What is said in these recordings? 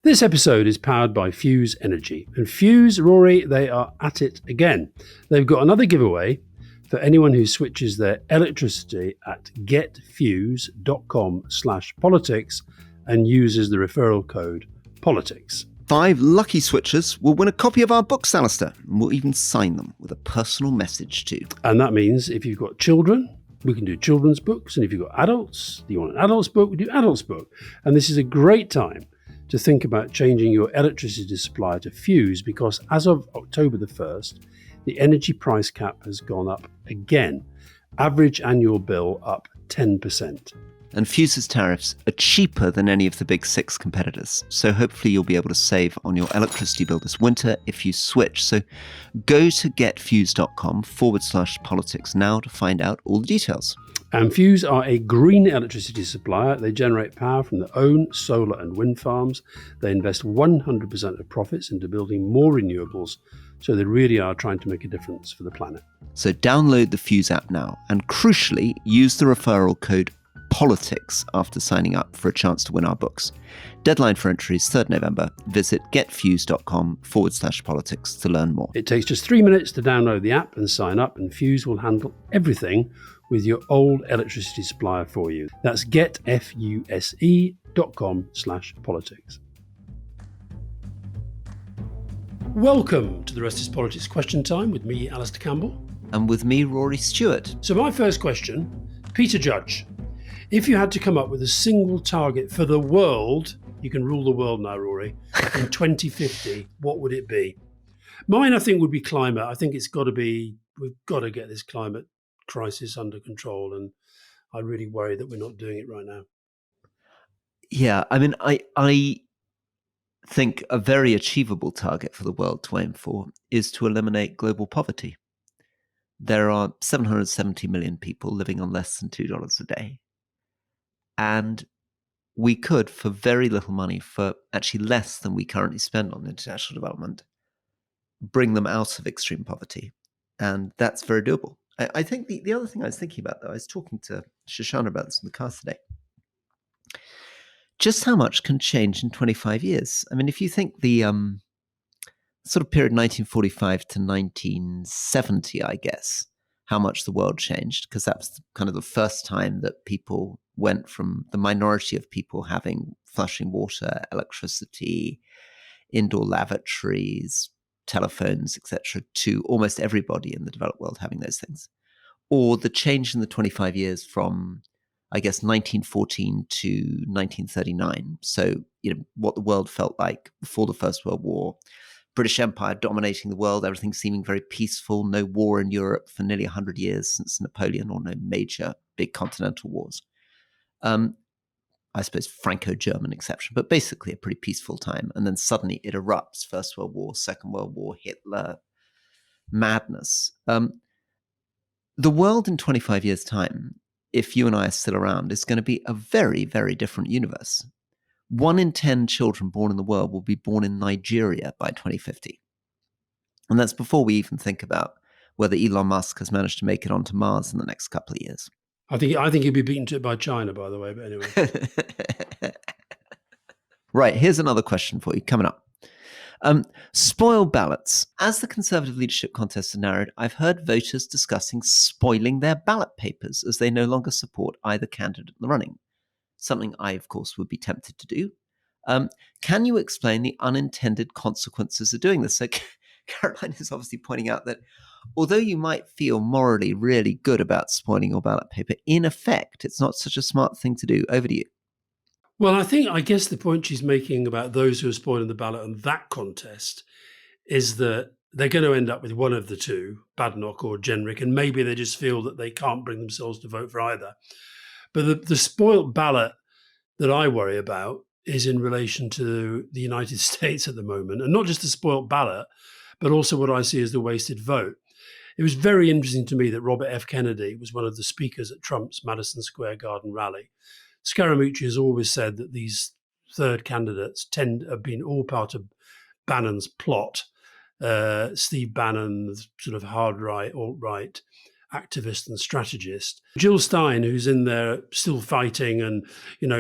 This episode is powered by Fuse Energy. And Fuse, Rory, they are at it again. They've got another giveaway for anyone who switches their electricity at getfuse.com/politics and uses the referral code politics. 5 lucky switchers will win a copy of our books, Alastair, and we'll even sign them with a personal message too. And that means if you've got children, we can do children's books. And if you've got adults, you want an adult's book, we do adult's book. And this is a great time to think about changing your electricity supplier to Fuse, because as of October the 1st, the energy price cap has gone up again. Average annual bill up 10%. And Fuse's tariffs are cheaper than any of the big 6 competitors, so hopefully you'll be able to save on your electricity bill this winter if you switch. So go to getfuse.com/politics now to find out all the details. And Fuse are a green electricity supplier. They generate power from their own solar and wind farms. They invest 100% of profits into building more renewables. So they really are trying to make a difference for the planet. So download the Fuse app now and crucially use the referral code politics after signing up for a chance to win our books. Deadline for entry is 3rd November. Visit getfuse.com/politics to learn more. It takes just 3 minutes to download the app and sign up, and Fuse will handle everything with your old electricity supplier for you. That's getfuse.com/politics. Welcome to the Rest is Politics Question Time with me, Alastair Campbell. And with me, Rory Stewart. So my first question, Peter Judge. If you had to come up with a single target for the world, you can rule the world now, Rory, in 2050, what would it be? Mine, I think, would be climate. I think we've got to get this climate crisis under control, and I really worry that we're not doing it right now. Yeah, I mean, I think a very achievable target for the world to aim for is to eliminate global poverty. There are 770 million people living on less than $2 a day. And we could, for very little money, for actually less than we currently spend on international development, bring them out of extreme poverty. And that's very doable. I think the other thing I was thinking about, though, I was talking to Shoshana about this in the car today, just how much can change in 25 years. I mean, if you think the sort of period 1945 to 1970, I guess, how much the world changed, because that was kind of the first time that people went from the minority of people having flushing water, electricity, indoor lavatories, telephones, etc., to almost everybody in the developed world having those things. Or the change in the 25 years from, I guess, 1914 to 1939. So, what the world felt like before the First World War. British Empire dominating the world, everything seeming very peaceful, no war in Europe for nearly 100 years since Napoleon, or no major big continental wars. I suppose Franco-German exception, but basically a pretty peaceful time. And then suddenly it erupts, First World War, Second World War, Hitler, madness. The world in 25 years' time, if you and I are still around, is going to be a very, very different universe. 1 in 10 children born in the world will be born in Nigeria by 2050. And that's before we even think about whether Elon Musk has managed to make it onto Mars in the next couple of years. I think he'll be beaten to it by China, by the way, but anyway. Right, here's another question for you coming up. Spoil ballots. As the Conservative leadership contest has narrowed, I've heard voters discussing spoiling their ballot papers as they no longer support either candidate in the running. Something I, of course, would be tempted to do. Can you explain the unintended consequences of doing this? So Caroline is obviously pointing out that although you might feel morally really good about spoiling your ballot paper, in effect, it's not such a smart thing to do. Over to you. Well, I guess the point she's making about those who are spoiling the ballot in that contest is that they're going to end up with one of the two, Badenoch or Jenrick, and maybe they just feel that they can't bring themselves to vote for either. But the spoilt ballot that I worry about is in relation to the United States at the moment, and not just the spoilt ballot, but also what I see as the wasted vote. It was very interesting to me that Robert F. Kennedy was one of the speakers at Trump's Madison Square Garden rally. Scaramucci has always said that these third candidates have been all part of Bannon's plot. Steve Bannon, sort of hard right, alt-right, activist and strategist. Jill Stein, who's in there still fighting and,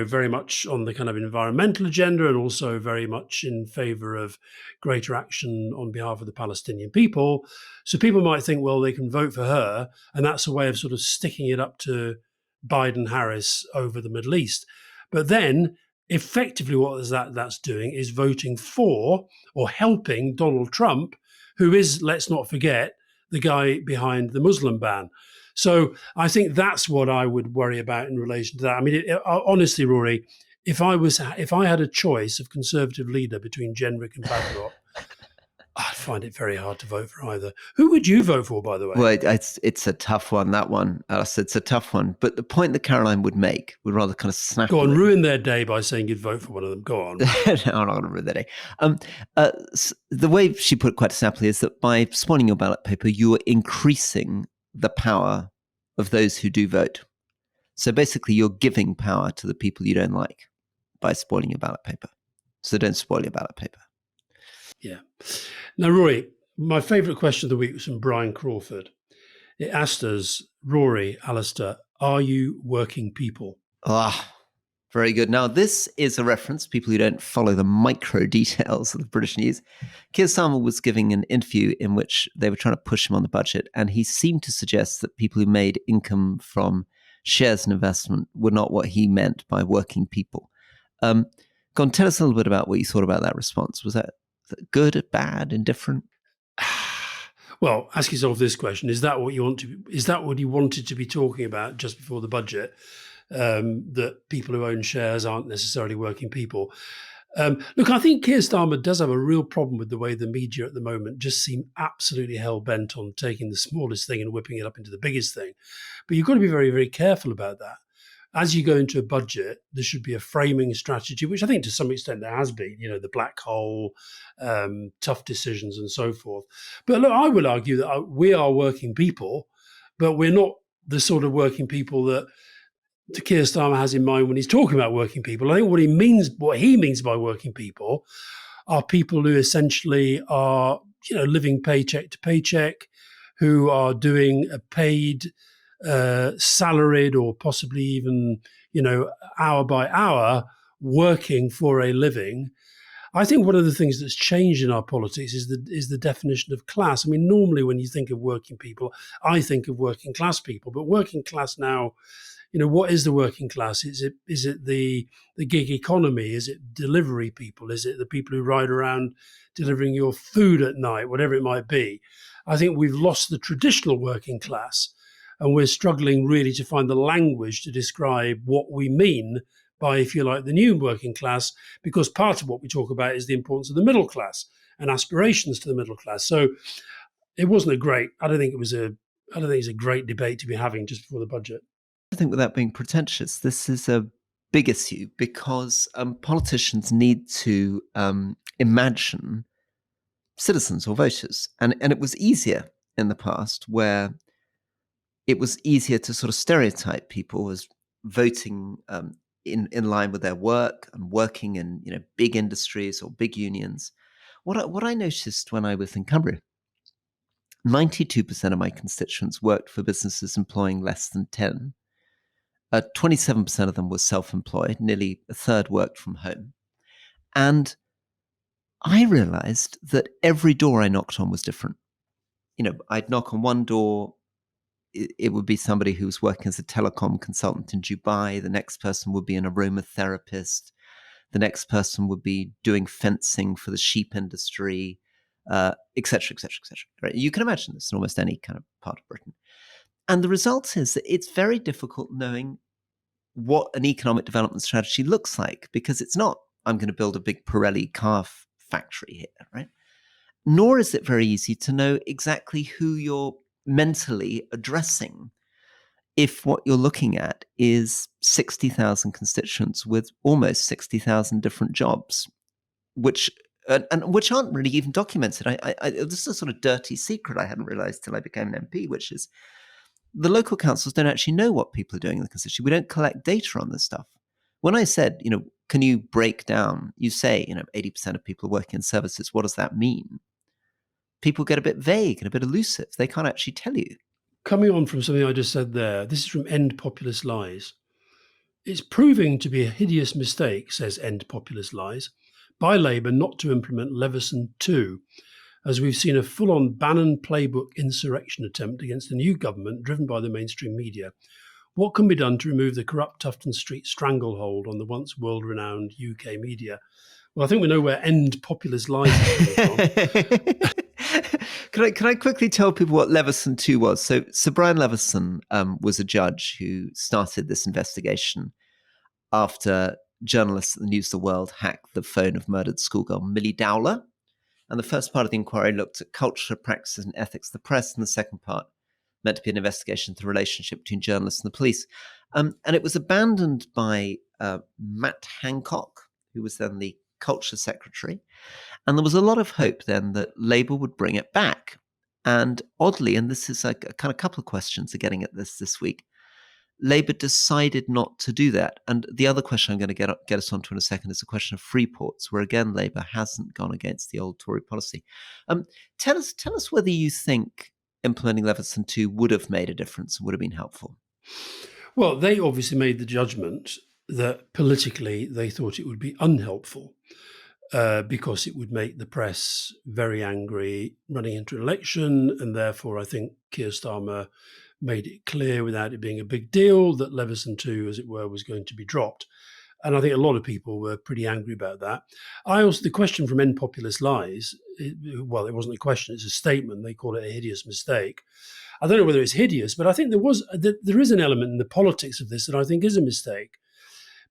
very much on the kind of environmental agenda and also very much in favor of greater action on behalf of the Palestinian people. So people might think, well, they can vote for her, and that's a way of sort of sticking it up to Biden Harris over the Middle East. But then effectively what that's doing is voting for or helping Donald Trump, who is, let's not forget, the guy behind the Muslim ban. So I think that's what I would worry about in relation to that. I mean, honestly, Rory, if I had a choice of Conservative leader between Jenrick and Badenoch, I'd find it very hard to vote for either. Who would you vote for, by the way? Well, it's a tough one, that one, Alice. It's a tough one. But the point that Caroline would make would rather kind of snap. Go on, ruin their day by saying you'd vote for one of them. Go on. No, I'm not going to ruin their day. The way she put it quite snappily is that by spoiling your ballot paper, you are increasing the power of those who do vote. So basically, you're giving power to the people you don't like by spoiling your ballot paper. So don't spoil your ballot paper. Yeah. Now, Rory, my favourite question of the week was from Brian Crawford. It asked us, Rory, Alastair, are you working people? Very good. Now, this is a reference, people who don't follow the micro details of the British news. Keir Starmer was giving an interview in which they were trying to push him on the budget, and he seemed to suggest that people who made income from shares and investment were not what he meant by working people. Go on, tell us a little bit about what you thought about that response. Was that good, bad, indifferent? Well, ask yourself this question: is that what you want to? Is that what you wanted to be talking about just before the budget? That people who own shares aren't necessarily working people. Look, I think Keir Starmer does have a real problem with the way the media at the moment just seem absolutely hell bent on taking the smallest thing and whipping it up into the biggest thing. But you've got to be very, very careful about that. As you go into a budget, there should be a framing strategy, which I think to some extent there has been, the black hole, tough decisions and so forth. But look, I would argue that we are working people, but we're not the sort of working people that Keir Starmer has in mind when he's talking about working people. I think what he means by working people are people who essentially are, living paycheck to paycheck, who are doing a paid, salaried, or possibly even, hour by hour working for a living. I think one of the things that's changed in our politics is the definition of class. I mean, normally when you think of working people, I think of working class people, but working class now, what is the working class? Is it the gig economy? Is it delivery people? Is it the people who ride around delivering your food at night, whatever it might be? I think we've lost the traditional working class, and we're struggling really to find the language to describe what we mean by, if you like, the new working class, because part of what we talk about is the importance of the middle class and aspirations to the middle class. So it wasn't I don't think it's a great debate to be having just before the budget. I think without being pretentious, this is a big issue because politicians need to imagine citizens or voters. And it was easier in the past where it was easier to sort of stereotype people as voting in line with their work and working in big industries or big unions. What I noticed when I was in Cumbria, 92% of my constituents worked for businesses employing less than 10. 27% of them were self-employed, nearly a third worked from home. And I realized that every door I knocked on was different. I'd knock on one door, it would be somebody who was working as a telecom consultant in Dubai. The next person would be an aromatherapist. The next person would be doing fencing for the sheep industry, et cetera, et cetera, et cetera. Right? You can imagine this in almost any kind of part of Britain. And the result is that it's very difficult knowing what an economic development strategy looks like, because it's not, I'm going to build a big Pirelli car factory here, right? Nor is it very easy to know exactly who you're mentally addressing if what you're looking at is 60,000 constituents with almost 60,000 different jobs, which aren't really even documented. This is a sort of dirty secret I hadn't realized till I became an MP, which is the local councils don't actually know what people are doing in the constituency. We don't collect data on this stuff. When I said, can you break down, you say, 80% of people are working in services. What does that mean? People get a bit vague and a bit elusive. They can't actually tell you. coming on from something I just said there, this is from End Populist Lies. It's proving to be a hideous mistake, says End Populist Lies, by Labour not to implement Leveson 2, as we've seen a full-on Bannon playbook insurrection attempt against a new government driven by the mainstream media. What can be done to remove the corrupt Tufton Street stranglehold on the once world-renowned UK media? Well, I think we know where End Populist Lies is coming from. Can I quickly tell people what Leveson 2 was? So Sir Brian Leveson was a judge who started this investigation after journalists at the News of the World hacked the phone of murdered schoolgirl Millie Dowler. And the first part of the inquiry looked at culture, practices, and ethics of the press, and the second part meant to be an investigation into the relationship between journalists and the police. And it was abandoned by Matt Hancock, who was then the culture secretary. And there was a lot of hope then that Labour would bring it back. And oddly, and this is a kind of couple of questions are getting at this week, Labour decided not to do that. And the other question I'm going to get us onto in a second is the question of free ports, where again Labour hasn't gone against the old Tory policy. Tell us whether you think implementing Leveson 2 would have made a difference, would have been helpful. Well, they obviously made the judgment that politically they thought it would be unhelpful because it would make the press very angry running into an election. And therefore, I think Keir Starmer made it clear without it being a big deal that Leveson 2, as it were, was going to be dropped. And I think a lot of people were pretty angry about that. The question from End Populist Lies, it wasn't a question, it's a statement. They call it a hideous mistake. I don't know whether it's hideous, but I think there is an element in the politics of this that I think is a mistake.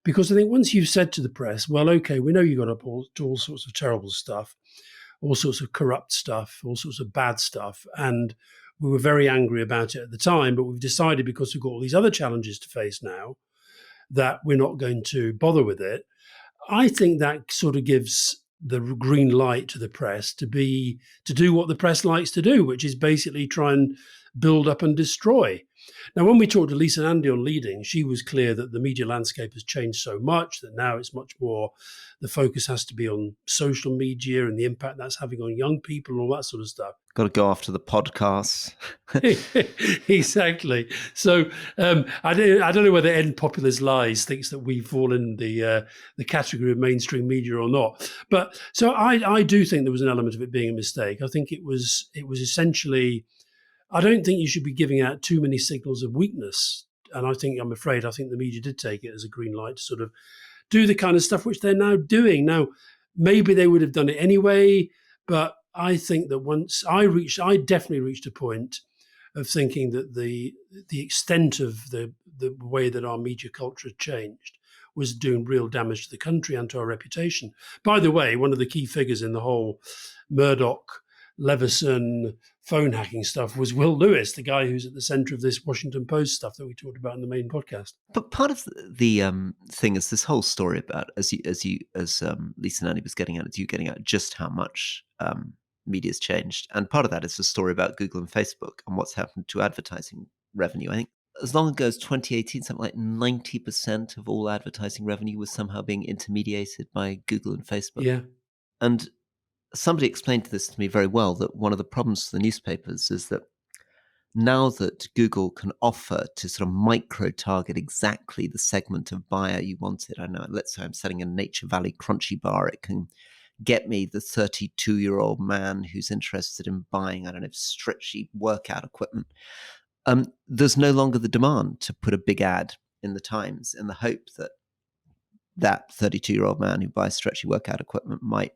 Because I think once you've said to the press, well, okay, we know you got up to all sorts of terrible stuff, all sorts of corrupt stuff, all sorts of bad stuff, and we were very angry about it at the time, but we've decided because we've got all these other challenges to face now that we're not going to bother with it. I think that sort of gives the green light to the press to do what the press likes to do, which is basically try and build up and destroy. Now, when we talked to Lisa and Andy on Leading, she was clear that the media landscape has changed so much that now it's much more, the focus has to be on social media and the impact that's having on young people and all that sort of stuff. Got to go after the podcasts. Exactly. So I don't know whether End Populist Lies thinks that we fall in the category of mainstream media or not. But so I do think there was an element of it being a mistake. I think it was essentially, I don't think you should be giving out too many signals of weakness. And I think the media did take it as a green light to sort of do the kind of stuff which they're now doing. Now, maybe they would have done it anyway, but I think that once I definitely reached a point of thinking that the extent of the way that our media culture had changed was doing real damage to the country and to our reputation. By the way, one of the key figures in the whole Murdoch, Leveson phone hacking stuff was Will Lewis, the guy who's at the centre of this Washington Post stuff that we talked about in the main podcast. But part of the thing is this whole story about, as Lisa and Andy was getting at just how much media's changed, and part of that is the story about Google and Facebook and what's happened to advertising revenue. I think as long ago as 2018, something like 90% of all advertising revenue was somehow being intermediated by Google and Facebook. Yeah, and somebody explained this to me very well, that one of the problems for the newspapers is that now that Google can offer to sort of micro-target exactly the segment of buyer you wanted, I know, let's say I'm selling a Nature Valley crunchy bar, it can get me the 32-year-old man who's interested in buying, I don't know, stretchy workout equipment. There's no longer the demand to put a big ad in the Times in the hope that that 32-year-old man who buys stretchy workout equipment might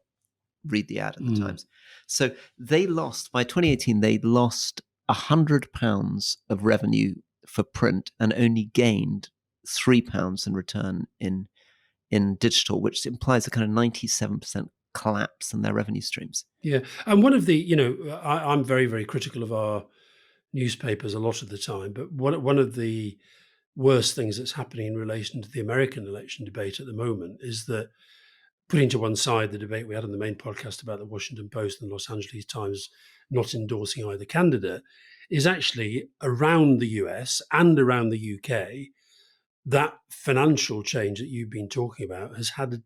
read the ad in the Times. So they lost, by 2018, they lost £100 of revenue for print and only gained £3 in return in digital, which implies a kind of 97% collapse in their revenue streams. Yeah. And one of the, I'm very, very critical of our newspapers a lot of the time, but one of the worst things that's happening in relation to the American election debate at the moment is that, putting to one side the debate we had on the main podcast about the Washington Post and the Los Angeles Times not endorsing either candidate, is actually around the US and around the UK, that financial change that you've been talking about has had a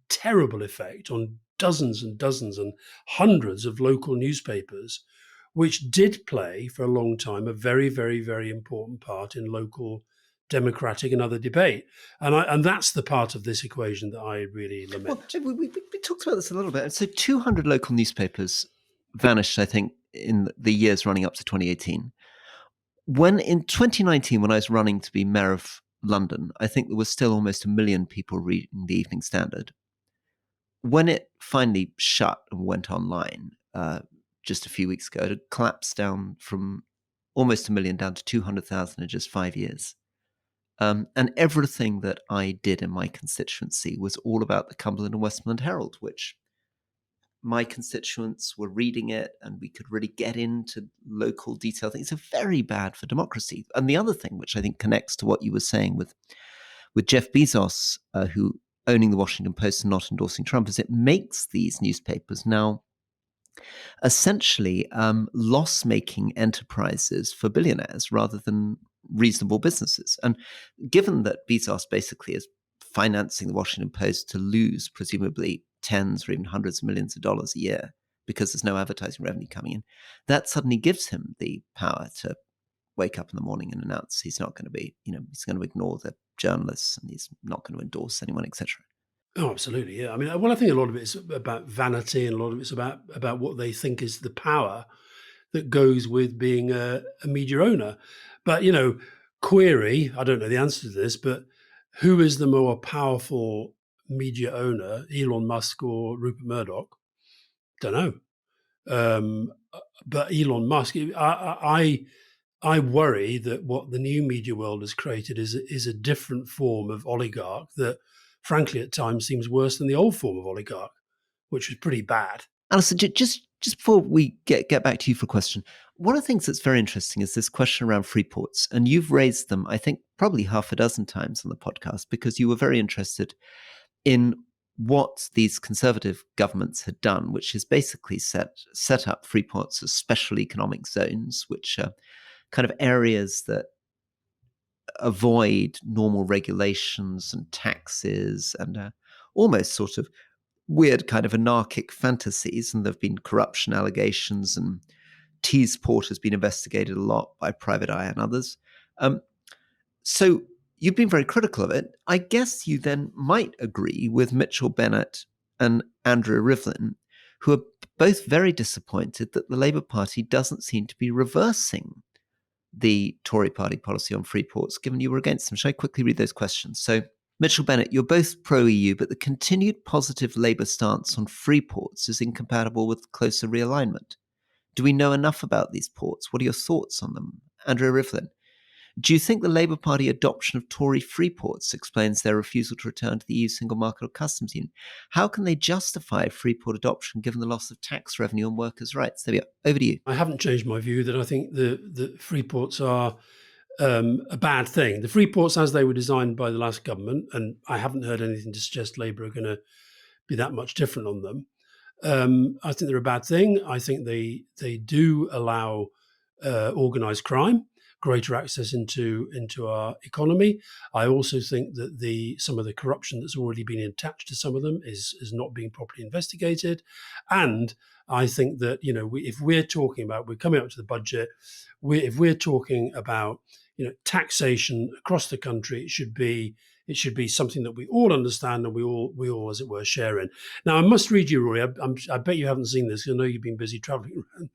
terrible effect on dozens and dozens and hundreds of local newspapers which did play for a long time a very, very, very important part in local democratic and other debate. And that's the part of this equation that I really lament. Well, we talked about this a little bit. So 200 local newspapers vanished, I think, in the years running up to 2018. When in 2019, when I was running to be mayor of London, I think there was still almost 1 million people reading the Evening Standard. When it finally shut and went online just a few weeks ago, it had collapsed down from almost 1 million down to 200,000 in just 5 years. And everything that I did in my constituency was all about the Cumberland and Westmoreland Herald, which my constituents were reading it, and we could really get into local detail things. It's very bad for democracy. And the other thing, which I think connects to what you were saying with Jeff Bezos, who owning the Washington Post and not endorsing Trump, is it makes these newspapers now essentially loss-making enterprises for billionaires rather than reasonable businesses. And given that Bezos basically is financing the Washington Post to lose presumably tens or even hundreds of millions of dollars a year because there's no advertising revenue coming in, that suddenly gives him the power to wake up in the morning and announce he's not going to be, he's going to ignore the journalists and he's not going to endorse anyone, etc. Oh, absolutely, yeah. I mean, well, I think a lot of it is about vanity, and a lot of it's about what they think is the power that goes with being a media owner. But query, I don't know the answer to this, but who is the more powerful media owner, Elon Musk or Rupert Murdoch? Don't know. But Elon Musk, I worry that what the new media world has created is a different form of oligarch that, frankly, at times seems worse than the old form of oligarch, which was pretty bad. Alistair, just before we get back to you for a question, one of the things that's very interesting is this question around free ports. And you've raised them, I think, probably half a dozen times on the podcast because you were very interested in what these conservative governments had done, which is basically set up free ports as special economic zones, which are kind of areas that avoid normal regulations and taxes and almost sort of weird kind of anarchic fantasies. And there have been corruption allegations, and Teesport has been investigated a lot by Private Eye and others. So you've been very critical of it. I guess you then might agree with Mitchell Bennett and Andrea Rivlin, who are both very disappointed that the Labour Party doesn't seem to be reversing the Tory party policy on free ports, given you were against them. Shall I quickly read those questions? So, Mitchell Bennett, you're both pro-EU, but the continued positive Labour stance on free ports is incompatible with closer realignment. Do we know enough about these ports? What are your thoughts on them? Andrea Rivlin, do you think the Labour Party adoption of Tory free ports explains their refusal to return to the EU single market or customs union? How can they justify free port adoption given the loss of tax revenue and workers' rights? There we go. Over to you. I haven't changed my view that I think the free ports are a bad thing. The free ports, as they were designed by the last government, and I haven't heard anything to suggest Labour are going to be that much different on them. I think they're a bad thing. I think they do allow organised crime greater access into our economy. I also think that some of the corruption that's already been attached to some of them is not being properly investigated. And I think that if we're talking about, we're coming up to the budget, if we're talking about taxation across the country, it should be something that we all understand and we all, as it were, share in. Now, I must read you, Rory. I bet you haven't seen this because I know you've been busy travelling around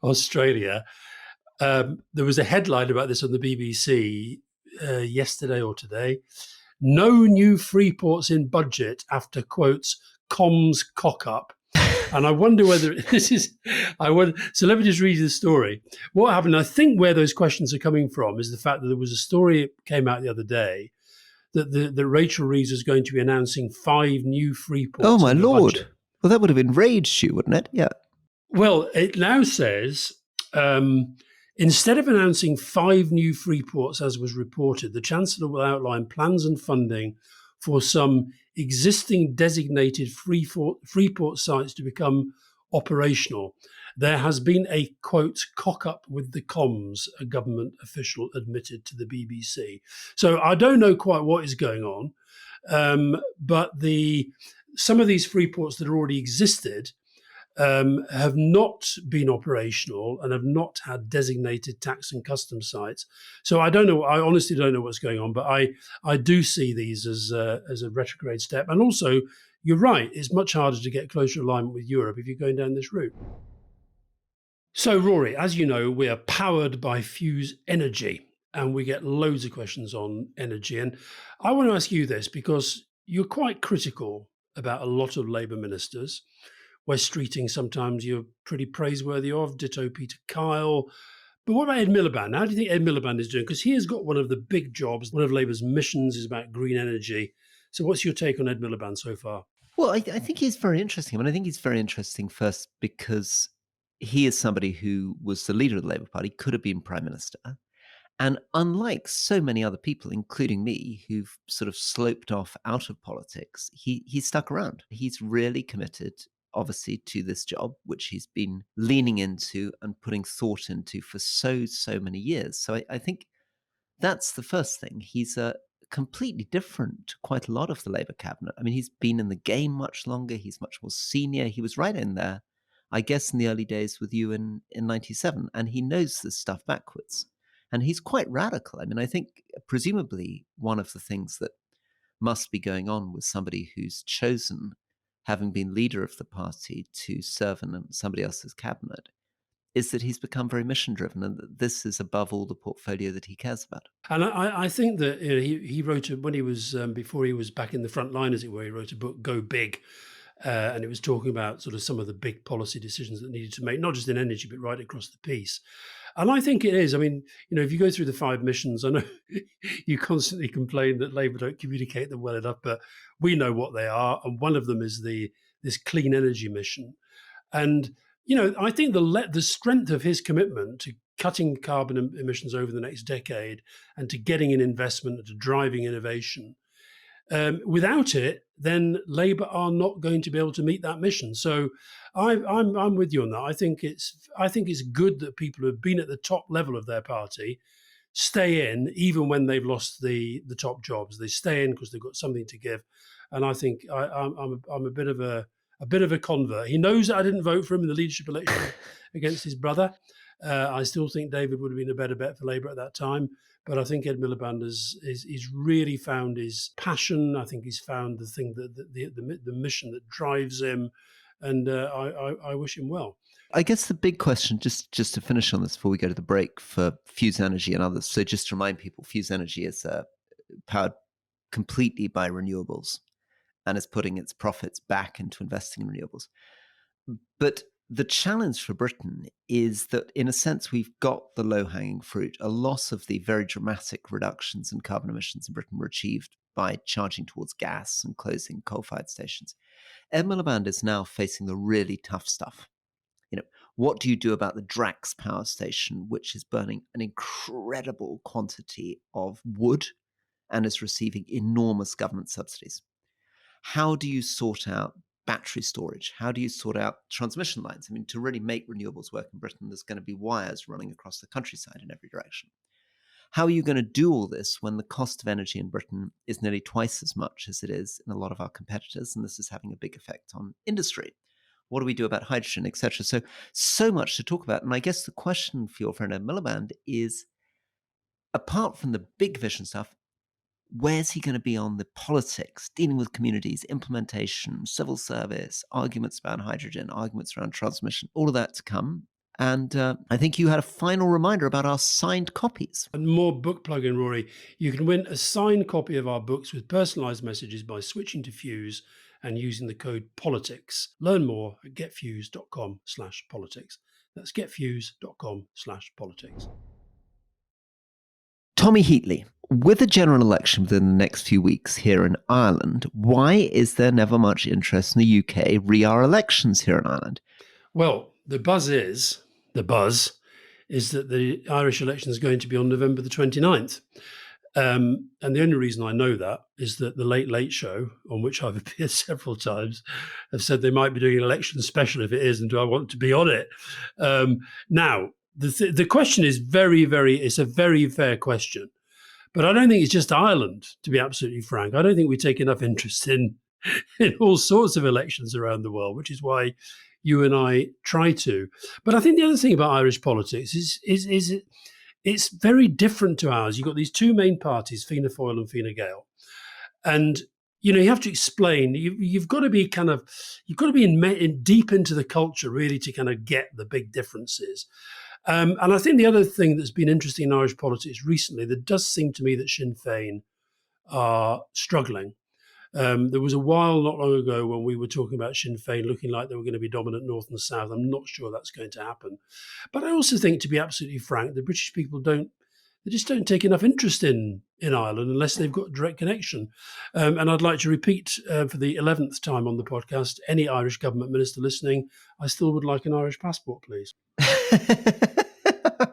Australia. There was a headline about this on the BBC yesterday or today. No new free ports in budget after, quotes, comms cock up. And I wonder whether this is, so let me just read you the story. What happened, I think where those questions are coming from is the fact that there was a story that came out the other day that Rachel Reeves is going to be announcing 5 new free ports. Oh, my Lord. Budget. Well, that would have enraged you, wouldn't it? Yeah. Well, it now says, instead of announcing 5 new free ports, as was reported, the Chancellor will outline plans and funding for some existing designated free port sites to become operational. There has been a, quote, cock up with the comms, a government official admitted to the BBC. So I don't know quite what is going on, but some of these free ports that already existed have not been operational and have not had designated tax and customs sites. So I don't know. I honestly don't know what's going on, but I do see these as a retrograde step. And also, you're right. It's much harder to get closer alignment with Europe if you're going down this route. So, Rory, as you know, we are powered by Fuse Energy, and we get loads of questions on energy. And I want to ask you this because you're quite critical about a lot of Labour ministers. West Streeting, sometimes you're pretty praiseworthy of, ditto Peter Kyle. But what about Ed Miliband? How do you think Ed Miliband is doing? Because he has got one of the big jobs. One of Labour's missions is about green energy. So what's your take on Ed Miliband so far? Well, I think he's very interesting. I mean, I think he's very interesting first because he is somebody who was the leader of the Labour Party, could have been Prime Minister. And unlike so many other people, including me, who've sort of sloped off out of politics, he's stuck around. He's really committed, obviously, to this job, which he's been leaning into and putting thought into for so many years. So I think that's the first thing. He's completely different to quite a lot of the Labour cabinet. I mean, he's been in the game much longer. He's much more senior. He was right in there, I guess, in the early days with you in 97. And he knows this stuff backwards. And he's quite radical. I mean, I think presumably one of the things that must be going on with somebody who's chosen, having been leader of the party, to serve in somebody else's cabinet, is that he's become very mission driven and that this is above all the portfolio that he cares about. And I think that he wrote when he was before he was back in the front line, as it were. He wrote a book, Go Big, and it was talking about sort of some of the big policy decisions that needed to make, not just in energy but right across the piece. And I think it is. I mean, if you go through the 5 missions, I know you constantly complain that Labour don't communicate them well enough, but we know what they are, and one of them is this clean energy mission. And I think the strength of his commitment to cutting carbon emissions over the next decade and to getting in investment and to driving innovation. Without it, then Labour are not going to be able to meet that mission. So I'm with you on that. I think it's good that people who have been at the top level of their party stay in, even when they've lost the top jobs. They stay in because they've got something to give. And I think I'm a bit of a convert. He knows that I didn't vote for him in the leadership election against his brother. I still think David would have been a better bet for Labour at that time. But I think Ed Miliband he's really found his passion. I think he's found the thing the mission that drives him, and I wish him well. I guess the big question, just to finish on this before we go to the break, for Fuse Energy and others. So just to remind people, Fuse Energy is powered completely by renewables and is putting its profits back into investing in renewables. But the challenge for Britain is that, in a sense, we've got the low-hanging fruit. A lot of the very dramatic reductions in carbon emissions in Britain were achieved by charging towards gas and closing coal-fired stations. Ed Miliband is now facing the really tough stuff. What do you do about the Drax power station, which is burning an incredible quantity of wood and is receiving enormous government subsidies? How do you sort out battery storage? How do you sort out transmission lines? I mean, to really make renewables work in Britain, there's going to be wires running across the countryside in every direction. How are you going to do all this when the cost of energy in Britain is nearly twice as much as it is in a lot of our competitors? And this is having a big effect on industry. What do we do about hydrogen, etc.? So much to talk about. And I guess the question for your friend Ed Miliband is, apart from the big vision stuff, where's he going to be on the politics, dealing with communities, implementation, civil service, arguments about hydrogen, arguments around transmission, all of that to come. And I think you had a final reminder about our signed copies. And more book plug-in, Rory. You can win a signed copy of our books with personalised messages by switching to Fuse and using the code POLITICS. Learn more at getfuse.com/politics. That's getfuse.com/politics. Tommy Heatley, with a general election within the next few weeks here in Ireland, why is there never much interest in the UK re-our elections here in Ireland? Well, the buzz is that the Irish election is going to be on November the 29th. And the only reason I know that is that the Late Late Show, on which I've appeared several times, have said they might be doing an election special if it is, and do I want to be on it? Now, the question is it's a very fair question. But I don't think it's just Ireland, to be absolutely frank. I don't think we take enough interest in in all sorts of elections around the world, which is why you and I try to. But I think the other thing about Irish politics is it's very different to ours. You've got these two main parties, Fianna Fáil and Fine Gael, and you have to explain. You've got to be you've got to be in deep into the culture really to kind of get the big differences. And I think the other thing that's been interesting in Irish politics recently, there does seem to me that Sinn Féin are struggling. There was a while not long ago when we were talking about Sinn Féin looking like they were going to be dominant north and south. I'm not sure that's going to happen. But I also think, to be absolutely frank, the British people just don't take enough interest in Ireland unless they've got a direct connection. And I'd like to repeat for the 11th time on the podcast, any Irish government minister listening, I still would like an Irish passport, please. I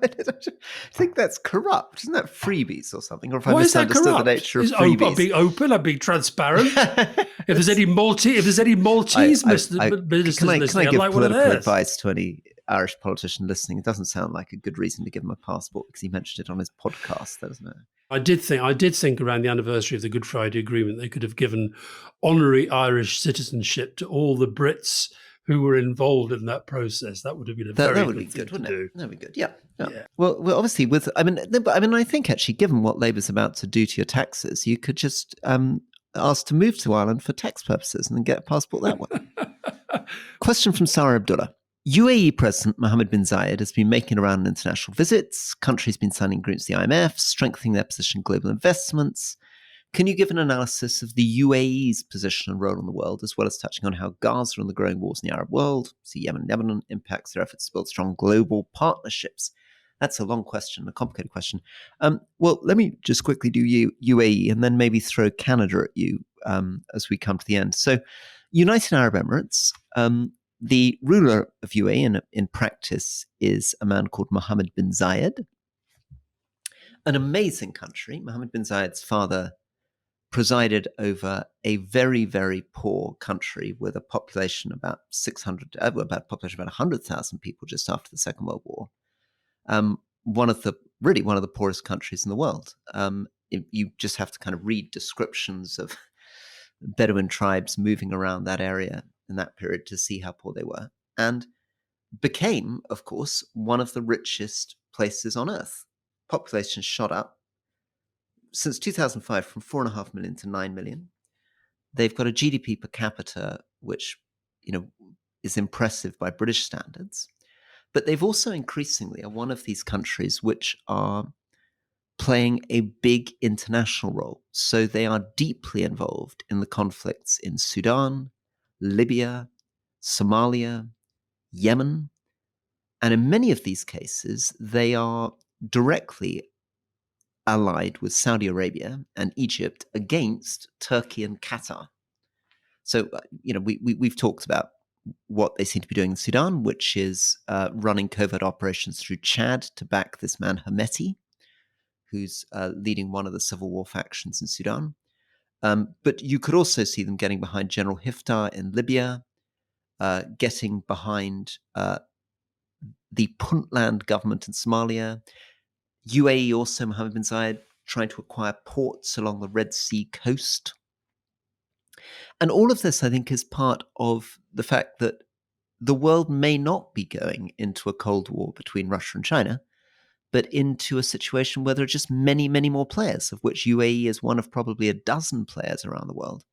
think that's corrupt. Isn't that freebies or something? Or if I Why is that misunderstood corrupt? the nature of freebies? I'll be open. I'll be transparent. If there's any Maltese ministers can I listening, I'd give like one of political theirs. advice to any Irish politician listening? It doesn't sound like a good reason to give him a passport because he mentioned it on his podcast, doesn't it? I did think around the anniversary of the Good Friday Agreement, they could have given honorary Irish citizenship to all the Brits who were involved in that process. That would have been that very would be good good, thing wouldn't to it? do. That would be good. Yeah. Well, obviously, I think actually, given what Labour's about to do to your taxes, you could just ask to move to Ireland for tax purposes and then get a passport that way. Question from Sarah Abdullah. UAE President Mohammed bin Zayed has been making around on international visits. Countries been signing agreements with the IMF, strengthening their position in global investments. Can you give an analysis of the UAE's position and role in the world, as well as touching on how Gaza and the growing wars in the Arab world, see Yemen and Lebanon, impacts their efforts to build strong global partnerships? That's a long question, a complicated question. Well, let me just quickly do UAE and then maybe throw Canada at you as we come to the end. So, United Arab Emirates, the ruler of UAE in practice is a man called Mohammed bin Zayed. An amazing country. Mohammed bin Zayed's father presided over a very, very poor country with a population about 100,000 people just after the Second World War. One of the poorest countries in the world. You just have to kind of read descriptions of Bedouin tribes moving around that area in that period to see how poor they were, and became, of course, one of the richest places on earth. Population shot up since 2005 from 4.5 million to 9 million. They've got a GDP per capita which is impressive by British standards, but they've also increasingly are one of these countries which are playing a big international role. So they are deeply involved in the conflicts in Sudan, Libya, Somalia, Yemen, and in many of these cases, they are directly allied with Saudi Arabia and Egypt against Turkey and Qatar. So, we've talked about what they seem to be doing in Sudan, which is running covert operations through Chad to back this man Hemeti, who's leading one of the civil war factions in Sudan. But you could also see them getting behind General Hiftar in Libya, getting behind the Puntland government in Somalia. UAE also, Mohammed bin Zayed, trying to acquire ports along the Red Sea coast. And all of this, I think, is part of the fact that the world may not be going into a Cold War between Russia and China, but into a situation where there are just many, many more players, of which UAE is one of probably a dozen players around the world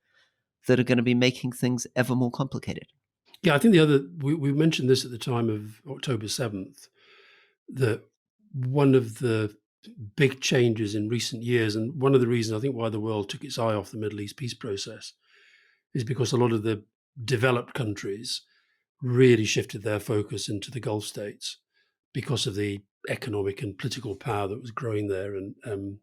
that are going to be making things ever more complicated. Yeah, I think we mentioned this at the time of October 7th, that one of the big changes in recent years, and one of the reasons I think why the world took its eye off the Middle East peace process, is because a lot of the developed countries really shifted their focus into the Gulf states because of the economic and political power that was growing there. And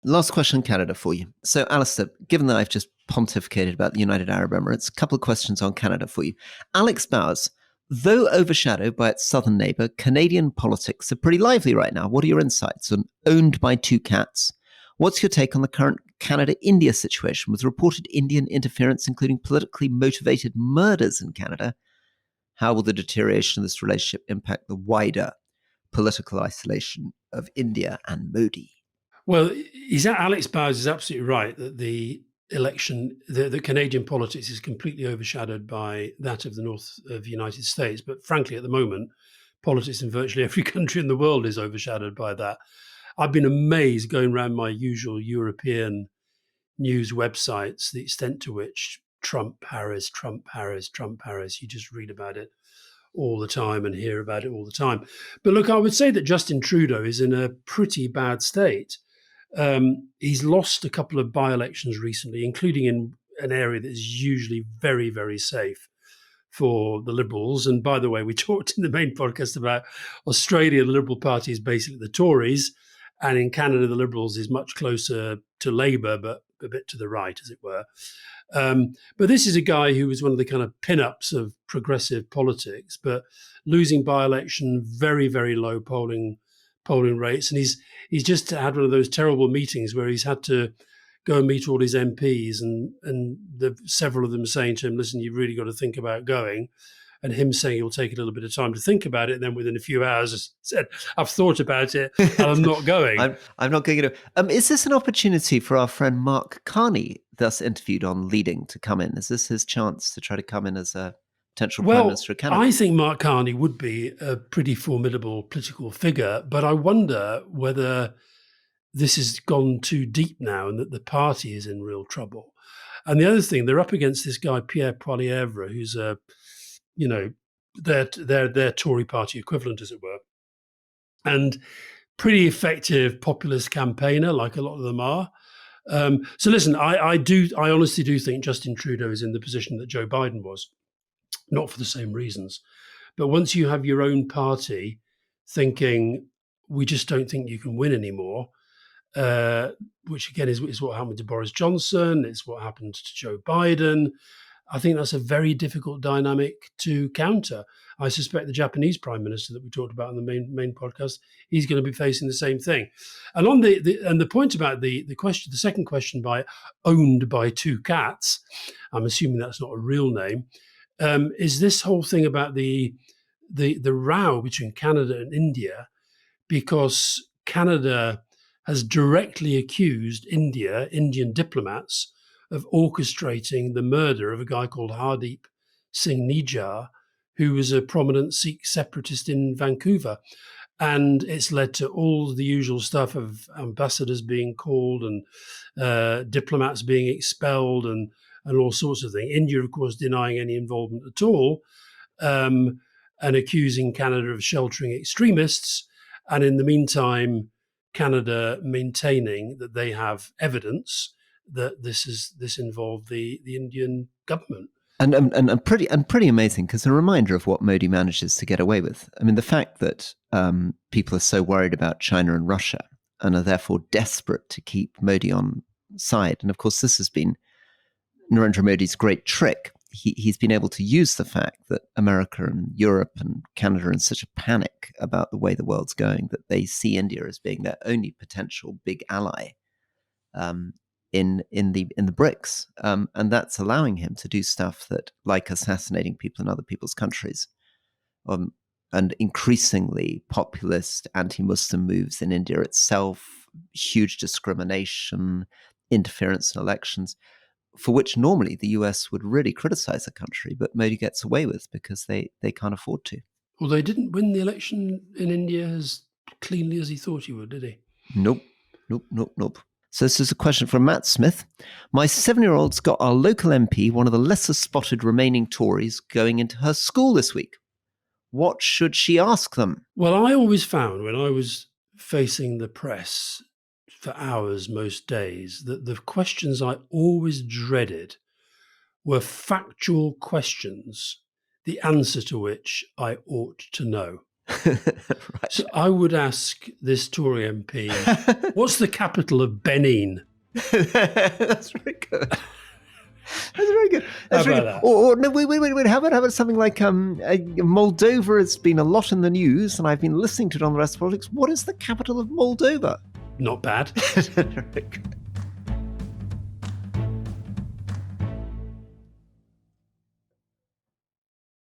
Last question on Canada for you. So, Alastair, given that I've just pontificated about the United Arab Emirates, a couple of questions on Canada for you. Alex Bowers, though overshadowed by its southern neighbour, Canadian politics are pretty lively right now. What are your insights on Owned by Two Cats? What's your take on the current Canada-India situation with reported Indian interference, including politically motivated murders in Canada? How will the deterioration of this relationship impact the wider political isolation of India and Modi? Well, Alex Bowers is absolutely right that the election, the Canadian politics is completely overshadowed by that of the north of the United States. But frankly, at the moment, politics in virtually every country in the world is overshadowed by that. I've been amazed going around my usual European news websites, the extent to which Trump, Harris, Trump, Harris, Trump, Harris, you just read about it all the time and hear about it all the time. But look, I would say that Justin Trudeau is in a pretty bad state. He's lost a couple of by-elections recently, including in an area that is usually very, very safe for the Liberals. And by the way, we talked in the main podcast about Australia, the Liberal Party is basically the Tories. And in Canada, the Liberals is much closer to Labour, but a bit to the right, as it were. But this is a guy who was one of the kind of pin-ups of progressive politics, but losing by-election, very, very low polling rates. And he's just had one of those terrible meetings where he's had to go and meet all his MPs and several of them saying to him, listen, you've really got to think about going. And him saying he'll take a little bit of time to think about it. And then within a few hours said, I've thought about it and I'm not going. I'm not going to. Is this an opportunity for our friend Mark Carney, thus interviewed on Leading, to come in? Is this his chance to try to come in as a potential Prime Minister of Canada? I think Mark Carney would be a pretty formidable political figure, but I wonder whether this has gone too deep now and that the party is in real trouble. And the other thing, they're up against this guy, Pierre Poilievre, who's their Tory party equivalent, as it were, and pretty effective populist campaigner, like a lot of them are. So listen, I honestly do think Justin Trudeau is in the position that Joe Biden was, not for the same reasons. But once you have your own party thinking, we just don't think you can win anymore, which again is what happened to Boris Johnson, it's what happened to Joe Biden. I think that's a very difficult dynamic to counter. I suspect the Japanese Prime Minister that we talked about in the main podcast, he's going to be facing the same thing. And on the point about the question, the second question by owned by two cats, I'm assuming that's not a real name, is this whole thing about the row between Canada and India, because Canada has directly accused Indian diplomats of orchestrating the murder of a guy called Hardeep Singh Nijjar, who was a prominent Sikh separatist in Vancouver. And it's led to all the usual stuff of ambassadors being called and diplomats being expelled and all sorts of things. India, of course, denying any involvement at all, and accusing Canada of sheltering extremists. And in the meantime, Canada maintaining that they have evidence that this involved the Indian government. And pretty amazing, because a reminder of what Modi manages to get away with. I mean, the fact that people are so worried about China and Russia and are therefore desperate to keep Modi on side. And of course, this has been Narendra Modi's great trick. He's been able to use the fact that America and Europe and Canada are in such a panic about the way the world's going that they see India as being their only potential big ally in the BRICS, and that's allowing him to do stuff that, like assassinating people in other people's countries, and increasingly populist anti-Muslim moves in India itself, huge discrimination, interference in elections, for which normally the US would really criticize a country, but Modi gets away with because they can't afford to. Well, they didn't win the election in India as cleanly as he thought he would, did he? Nope. So this is a question from Matt Smith. My 7-year-old's got our local MP, one of the lesser spotted remaining Tories, going into her school this week. What should she ask them? Well, I always found when I was facing the press for hours most days that the questions I always dreaded were factual questions, the answer to which I ought to know. Right. So I would ask this Tory MP, what's the capital of Benin? That's very good. That's very good. That's very good. Or no, wait. How about something like Moldova has been a lot in the news, and I've been listening to it on the rest of politics. What is the capital of Moldova? Not bad. Very good.